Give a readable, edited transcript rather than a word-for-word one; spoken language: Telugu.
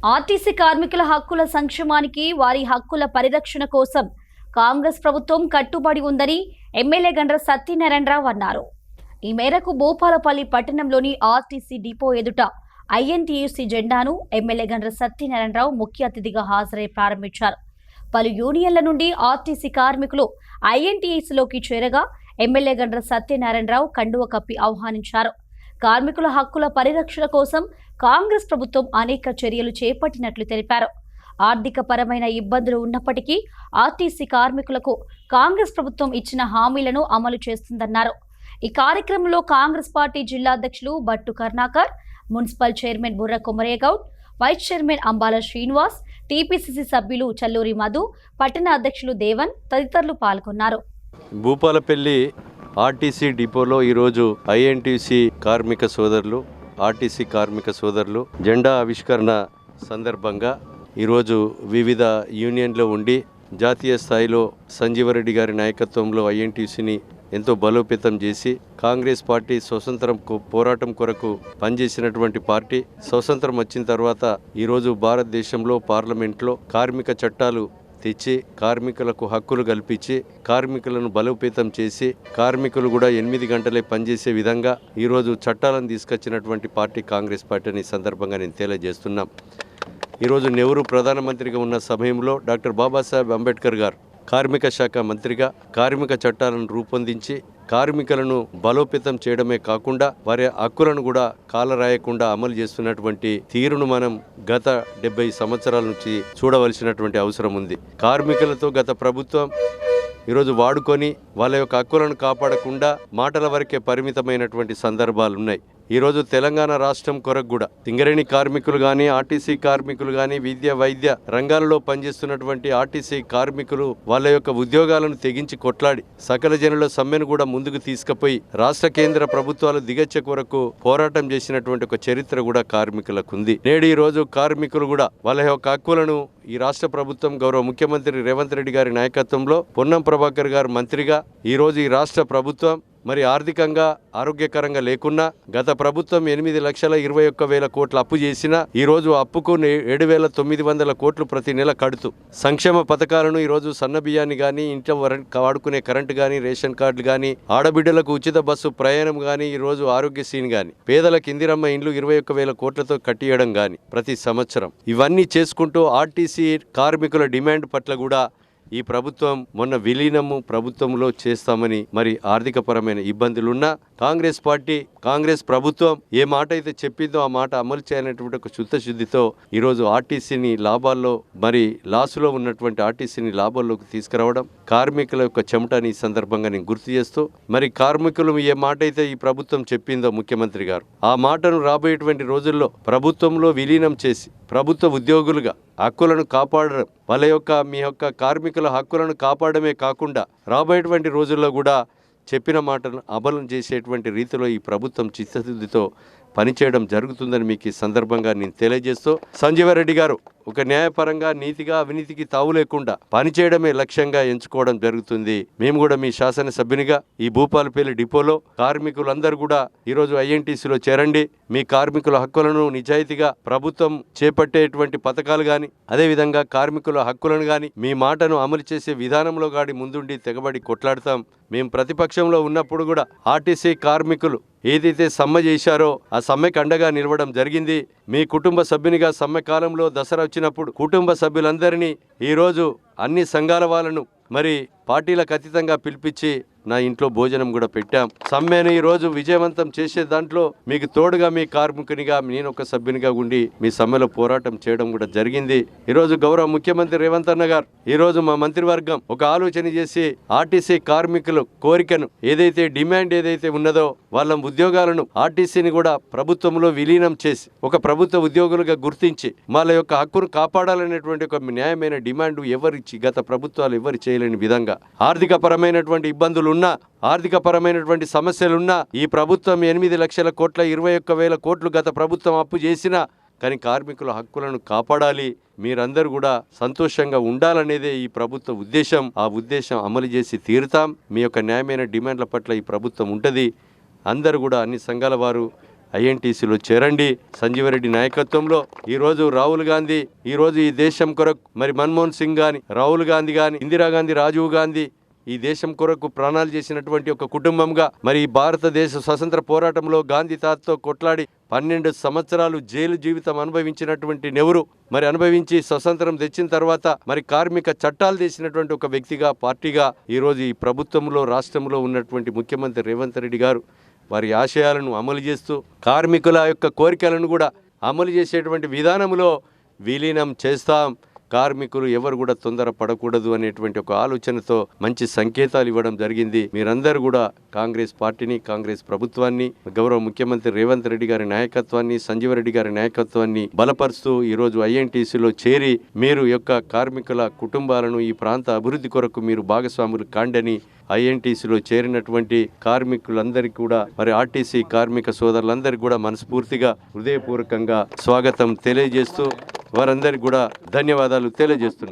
ఆర్టీసీ కార్మికుల హక్కుల సంక్షేమానికి, వారి హక్కుల పరిరక్షణ కోసం కాంగ్రెస్ ప్రభుత్వం కట్టుబడి ఉందని ఎమ్మెల్యే గండ్ర సత్యనారాయణరావు అన్నారు. ఈ మేరకు భూపాలపల్లి పట్టణంలోని ఆర్టీసీ డిపో ఎదుట ఐఎన్టీయూసీ జెండాను ఎమ్మెల్యే గండ్ర సత్యనారాయణరావు ముఖ్య అతిథిగా హాజరై ప్రారంభించారు. పలు యూనియన్ల నుండి ఆర్టీసీ కార్మికులు ఐఎన్టీయూసీలోకి చేరగా ఎమ్మెల్యే గండ్ర సత్యనారాయణరావు కండువ కప్పి ఆహ్వానించారు. కార్మికుల హక్కుల పరిరక్షణ కోసం కాంగ్రెస్ ప్రభుత్వం అనేక చర్యలు చేపట్టినట్లు తెలిపారు. ఆర్థిక పరమైన ఇబ్బందులు ఉన్నప్పటికీ ఆర్టీసీ కార్మికులకు కాంగ్రెస్ ప్రభుత్వం ఇచ్చిన హామీలను అమలు చేస్తుందన్నారు. ఈ కార్యక్రమంలో కాంగ్రెస్ పార్టీ జిల్లా అధ్యక్షులు బట్టు Karunakar, municipal chairman Burra Komaregoud, vice chairman Ambala Srinivas, TPCC సభ్యులు చల్లూరి మధు, పట్టణ అధ్యక్షులు దేవన్ తదితరులు పాల్గొన్నారు. భూపాలపల్లి ఆర్టీసీ డిపోలో ఈరోజు ఐఎన్టీసీ కార్మిక సోదరులు, ఆర్టీసీ కార్మిక సోదరులు జెండా ఆవిష్కరణ సందర్భంగా ఈరోజు వివిధ యూనియన్లో ఉండి జాతీయ స్థాయిలో సంజీవరెడ్డి గారి నాయకత్వంలో ఐఎన్టీసీని ఎంతో బలోపేతం చేసి కాంగ్రెస్ పార్టీ స్వతంత్రం పోరాటం కొరకు పనిచేసినటువంటి పార్టీ స్వతంత్రం వచ్చిన తర్వాత ఈరోజు భారతదేశంలో పార్లమెంట్లో కార్మిక చట్టాలు తెచ్చి కార్మికులకు హక్కులు కల్పించి కార్మికులను బలోపేతం చేసి కార్మికులు కూడా 8 గంటలే పనిచేసే విధంగా ఈరోజు చట్టాలను తీసుకొచ్చినటువంటి పార్టీ కాంగ్రెస్ పార్టీని సందర్భంగా నేను తెలియజేస్తున్నాం. ఈరోజు నెహ్రూ ప్రధానమంత్రిగా ఉన్న సమయంలో డాక్టర్ బాబాసాహెబ్ అంబేద్కర్ గారు కార్మిక శాఖ మంత్రిగా కార్మిక చట్టాలను రూపొందించి కార్మికులను బలోపేతం చేయడమే కాకుండా వారి హక్కులను కూడా కాలరాయకుండా అమలు చేస్తున్నటువంటి తీరును మనం గత 70 సంవత్సరాల నుంచి చూడవలసినటువంటి అవసరం ఉంది. కార్మికులతో గత ప్రభుత్వం ఈరోజు వాడుకొని వాళ్ళ యొక్క హక్కులను కాపాడకుండా మాటల వరకే పరిమితమైనటువంటి సందర్భాలు ఉన్నాయి. ఈరోజు తెలంగాణ రాష్ట్రం కొరకు కూడా సింగరేణి కార్మికులు కానీ ఆర్టీసీ కార్మికులు కానీ విద్య వైద్య రంగాలలో పనిచేస్తున్నటువంటి ఆర్టీసీ కార్మికులు వాళ్ళ యొక్క ఉద్యోగాలను తెగించి కొట్లాడి సకల జనుల సమ్మెను కూడా ముందుకు తీసుకుపోయి రాష్ట్ర కేంద్ర ప్రభుత్వాలు దిగచ్చే కొరకు పోరాటం చేసినటువంటి ఒక చరిత్ర కూడా కార్మికులకు ఉంది. నేడు ఈ రోజు కార్మికులు కూడా వాళ్ళ యొక్క హక్కులను ఈ రాష్ట్ర ప్రభుత్వం గౌరవ ముఖ్యమంత్రి రేవంత్ రెడ్డి గారి నాయకత్వంలో పొన్నం ప్రభాకర్ గారు మంత్రిగా ఈరోజు ఈ రాష్ట్ర ప్రభుత్వం మరి ఆర్థికంగా ఆరోగ్యకరంగా లేకున్నా గత ప్రభుత్వం 8,21,000 కోట్ల అప్పు చేసినా ఈరోజు అప్పుకు 7,900 కోట్లు ప్రతి నెల కడుతూ సంక్షేమ పథకాలను ఈరోజు సన్న బియ్యాన్ని కానీ ఇంట్లో వాడుకునే కరెంటు కానీ రేషన్ కార్డులు కానీ ఆడబిడ్డలకు ఉచిత బస్సు ప్రయాణం కానీ ఈరోజు ఆరోగ్యశ్రీని కానీ పేదలకు ఇందిరమ్మ ఇండ్లు 21,000 కోట్లతో కట్టియడం కానీ ప్రతి సంవత్సరం ఇవన్నీ చేసుకుంటూ ఆర్టీసీ కార్మికుల డిమాండ్ పట్ల కూడా ఈ ప్రభుత్వం మొన్న విలీనము ప్రభుత్వంలో చేస్తామని మరి ఆర్థికపరమైన ఇబ్బందులున్నా కాంగ్రెస్ పార్టీ కాంగ్రెస్ ప్రభుత్వం ఏ మాట అయితే చెప్పిందో ఆ మాట అమలు చేయాలనేటువంటి ఒక చిత్తశుద్ధితో ఈరోజు ఆర్టీసీని లాభాల్లో మరి లాసులో ఉన్నటువంటి ఆర్టీసీని లాభాల్లోకి తీసుకురావడం కార్మికుల యొక్క చెమటని ఈ సందర్భంగా నేను గుర్తు చేస్తూ మరి కార్మికులు ఏ మాట అయితే ఈ ప్రభుత్వం చెప్పిందో ముఖ్యమంత్రి గారు ఆ మాటను రాబోయేటువంటి రోజుల్లో ప్రభుత్వంలో విలీనం చేసి ప్రభుత్వ ఉద్యోగులుగా హక్కులను కాపాడడం వాళ్ళ యొక్క మీ యొక్క కార్మికుల హక్కులను కాపాడమే కాకుండా రాబోయేటువంటి రోజుల్లో కూడా చెప్పిన మాటను అమలు చేసేటువంటి రీతిలో ఈ ప్రభుత్వం చిత్తశుద్ధితో పనిచేయడం జరుగుతుందని మీకు ఈ సందర్భంగా నేను తెలియజేస్తూ సంజీవరెడ్డి గారు ఒక న్యాయపరంగా నీతిగా అవినీతికి తావు లేకుండా పనిచేయడమే లక్ష్యంగా ఎంచుకోవడం జరుగుతుంది. మేము కూడా మీ శాసనసభ్యునిగా ఈ భూపాలపల్లి డిపోలో కార్మికులందరూ కూడా ఈరోజు ఐఎన్టీసీలో చేరండి. మీ కార్మికుల హక్కులను నిజాయితీగా ప్రభుత్వం చేపట్టేటువంటి పథకాలు కానీ అదేవిధంగా కార్మికుల హక్కులను కానీ మీ మాటను అమలు చేసే విధానంలో గాడి ముందుండి తెగబడి కొట్లాడతాం. మేము ప్రతిపక్షంలో ఉన్నప్పుడు కూడా ఆర్టీసీ కార్మికులు ఏదైతే సమ్మె చేశారో ఆ సమ్మెకు అండగా నిలవడం జరిగింది. మీ కుటుంబ సభ్యునిగా సమ్మె కాలంలో దసరా వచ్చినప్పుడు కుటుంబ సభ్యులందరినీ ఈరోజు అన్ని సంఘాల వాళ్ళను మరి పార్టీలకు అతీతంగా పిలిపించి నా ఇంట్లో భోజనం కూడా పెట్టాం. సమ్మెను ఈరోజు విజయవంతం చేసే దాంట్లో మీకు తోడుగా మీ కార్మికునిగా నేను ఒక సభ్యునిగా ఉండి మీ సమ్మెలో పోరాటం చేయడం కూడా జరిగింది. ఈరోజు గౌరవ ముఖ్యమంత్రి రేవంత్ అన్న గారు ఈరోజు మా మంత్రివర్గం ఒక ఆలోచన చేసి ఆర్టీసీ కార్మికుల కోరికను ఏదైతే డిమాండ్ ఏదైతే ఉన్నదో వాళ్ళ ఉద్యోగాలను ఆర్టీసీని కూడా ప్రభుత్వంలో విలీనం చేసి ఒక ప్రభుత్వ ఉద్యోగులుగా గుర్తించి వాళ్ళ యొక్క హక్కును కాపాడాలనేటువంటి ఒక న్యాయమైన డిమాండ్ గత ప్రభుత్వాలు ఎవరు చేయలేని విధంగా ఆర్థిక పరమైనటువంటి ఇబ్బందులు ఉన్నా ఆర్థిక పరమైనటువంటి సమస్యలున్నా ఈ ప్రభుత్వం 8,21,000 కోట్లు గత ప్రభుత్వం అప్పు చేసినా కానీ కార్మికుల హక్కులను కాపాడాలి, మీరందరూ కూడా సంతోషంగా ఉండాలనేదే ఈ ప్రభుత్వ ఉద్దేశం. ఆ ఉద్దేశం అమలు చేసి తీరుతాం. మీ యొక్క న్యాయమైన డిమాండ్ల పట్ల ఈ ప్రభుత్వం ఉంటుంది. అందరూ కూడా అన్ని సంఘాల వారు ఐఎన్టీసీలో చేరండి. సంజీవరెడ్డి నాయకత్వంలో ఈరోజు రాహుల్ గాంధీ, ఈరోజు ఈ దేశం కొరకు మరి మన్మోహన్ సింగ్ గాని, రాహుల్ గాంధీ గాని, ఇందిరాగాంధీ, రాజీవ్ గాంధీ ఈ దేశం కొరకు ప్రాణాలు చేసినటువంటి ఒక కుటుంబంగా మరి ఈ భారతదేశ స్వతంత్ర పోరాటంలో గాంధీ తాతతో కొట్లాడి 12 సంవత్సరాలు జైలు జీవితం అనుభవించినటువంటి నెహ్రూ మరి అనుభవించి స్వతంత్రం తెచ్చిన తర్వాత మరి కార్మిక చట్టాలు చేసినటువంటి ఒక వ్యక్తిగా, పార్టీగా ఈరోజు ఈ ప్రభుత్వంలో రాష్ట్రంలో ఉన్నటువంటి ముఖ్యమంత్రి రేవంత్ రెడ్డి గారు వారి ఆశయాలను అమలు చేస్తూ కార్మికుల యొక్క కోరికలను కూడా అమలు చేసేటువంటి విధానంలో విలీనం చేస్తాం. కార్మికులు ఎవరు కూడా తొందరపడకూడదు అనేటువంటి ఒక ఆలోచనతో మంచి సంకేతాలు ఇవ్వడం జరిగింది. మీరందరూ కూడా కాంగ్రెస్ పార్టీని, కాంగ్రెస్ ప్రభుత్వాన్ని, గౌరవ ముఖ్యమంత్రి రేవంత్ రెడ్డి గారి నాయకత్వాన్ని, సంజీవరెడ్డి గారి నాయకత్వాన్ని బలపరుస్తూ ఈరోజు ఐఎన్టీసీలో చేరి మీరు యొక్క కార్మికుల కుటుంబాలను ఈ ప్రాంత అభివృద్ధి కొరకు మీరు భాగస్వాములు కాండని ఐఎన్టీసీలో చేరినటువంటి కార్మికులందరికీ కూడా మరి ఆర్టీసీ కార్మిక సోదరులందరికీ కూడా మనస్ఫూర్తిగా హృదయపూర్వకంగా స్వాగతం తెలియజేస్తూ వారందరికీ కూడా ధన్యవాదాలు తెలియజేస్తున్నాను.